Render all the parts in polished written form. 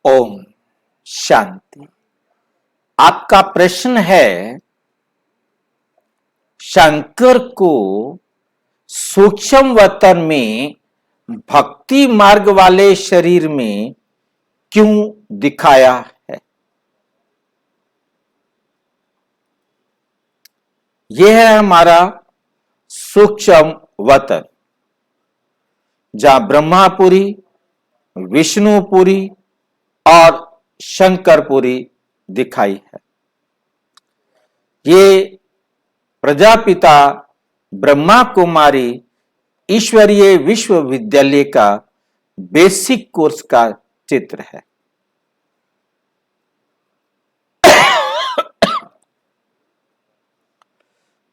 ओम शांति। आपका प्रश्न है, शंकर को सूक्ष्म वतन में भक्ति मार्ग वाले शरीर में क्यों दिखाया है? यह है हमारा सूक्ष्म वतन, जहां ब्रह्मापुरी, विष्णुपुरी और शंकरपुरी दिखाई है। ये प्रजापिता ब्रह्मा कुमारी ईश्वरीय विश्वविद्यालय का बेसिक कोर्स का चित्र है।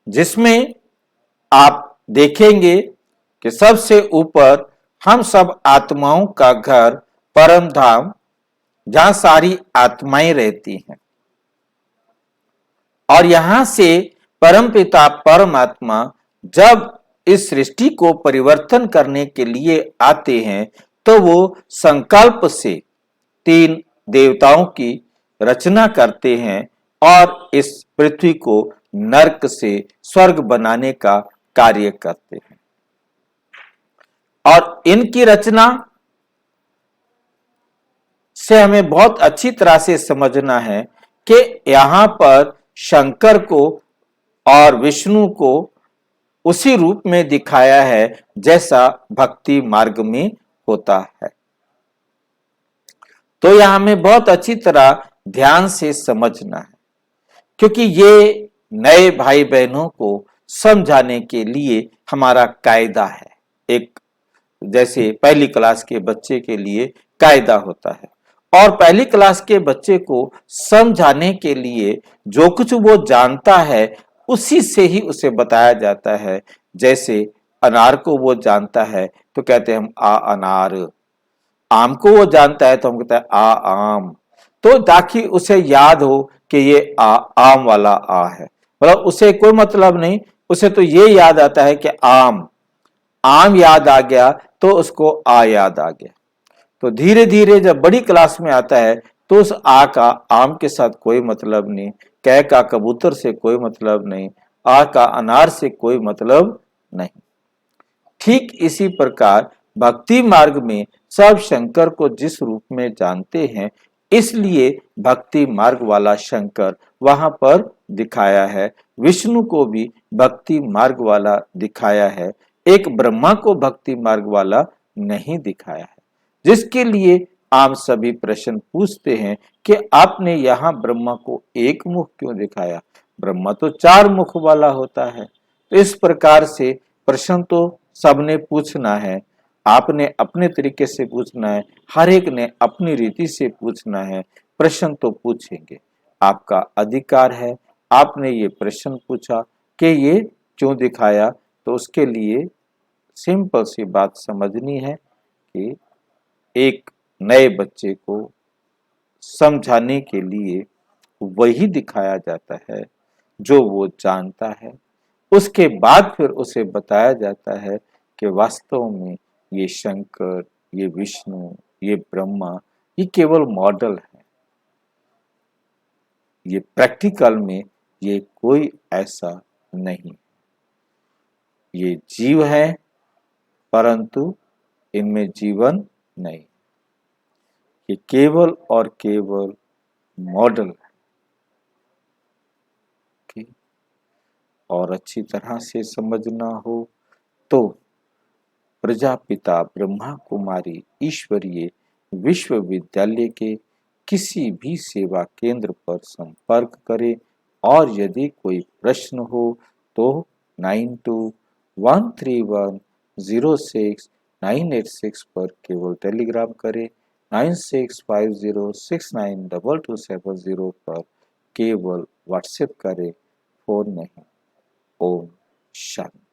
जिसमें आप देखेंगे कि सबसे ऊपर हम सब आत्माओं का घर परम धाम, जहां सारी आत्माएं रहती हैं, और यहां से परमपिता परमात्मा जब इस सृष्टि को परिवर्तन करने के लिए आते हैं तो वो संकल्प से 3 देवताओं की रचना करते हैं और इस पृथ्वी को नरक से स्वर्ग बनाने का कार्य करते हैं। और इनकी रचना से हमें बहुत अच्छी तरह से समझना है कि यहां पर शंकर को और विष्णु को उसी रूप में दिखाया है जैसा भक्ति मार्ग में होता है। तो यह हमें बहुत अच्छी तरह ध्यान से समझना है, क्योंकि ये नए भाई बहनों को समझाने के लिए हमारा कायदा है। एक जैसे पहली क्लास के बच्चे के लिए कायदा होता है, और पहली क्लास के बच्चे को समझाने के लिए जो कुछ वो जानता है उसी से ही उसे बताया जाता है। जैसे अनार को वो जानता है तो कहते हैं हम आ अनार, आम को वो जानता है तो हम कहते हैं आ आम। तो ताकि उसे याद हो कि ये आम वाला आ है, मतलब उसे कोई मतलब नहीं, उसे तो ये याद आता है कि आम याद आ गया तो उसको आ याद आ गया। तो धीरे धीरे जब बड़ी क्लास में आता है तो उस आ का आम के साथ कोई मतलब नहीं, कै का कबूतर से कोई मतलब नहीं, आ का अनार से कोई मतलब नहीं। ठीक इसी प्रकार भक्ति मार्ग में सब शंकर को जिस रूप में जानते हैं, इसलिए भक्ति मार्ग वाला शंकर वहां पर दिखाया है। विष्णु को भी भक्ति मार्ग वाला दिखाया है, एक ब्रह्मा को भक्ति मार्ग वाला नहीं दिखाया है। जिसके लिए आप सभी प्रश्न पूछते हैं कि आपने यहाँ ब्रह्मा को एक मुख क्यों दिखाया? ब्रह्मा तो 4 मुख वाला होता है। तो इस प्रकार से प्रश्न तो सबने पूछना है, आपने अपने तरीके से पूछना है, हर एक ने अपनी रीति से पूछना है। प्रश्न तो पूछेंगे, आपका अधिकार है। आपने ये प्रश्न पूछा कि ये क्यों दिखाया, तो उसके लिए सिंपल सी बात समझनी है कि एक नए बच्चे को समझाने के लिए वही दिखाया जाता है जो वो जानता है। उसके बाद फिर उसे बताया जाता है कि वास्तव में ये शंकर, ये विष्णु, ये ब्रह्मा, ये केवल मॉडल है। ये प्रैक्टिकल में ये कोई ऐसा नहीं। ये जीव है परंतु इनमें जीवन नहीं। ये केवल और केवल मॉडल है। और अच्छी तरह से समझना हो तो प्रजापिता ब्रह्मा कुमारी ईश्वरीय विश्वविद्यालय के किसी भी सेवा केंद्र पर संपर्क करें, और यदि कोई प्रश्न हो तो 9213106986 पर केवल टेलीग्राम करें, 9650692270 पर केवल व्हाट्सएप करें, फोन नहीं। ओम शांति।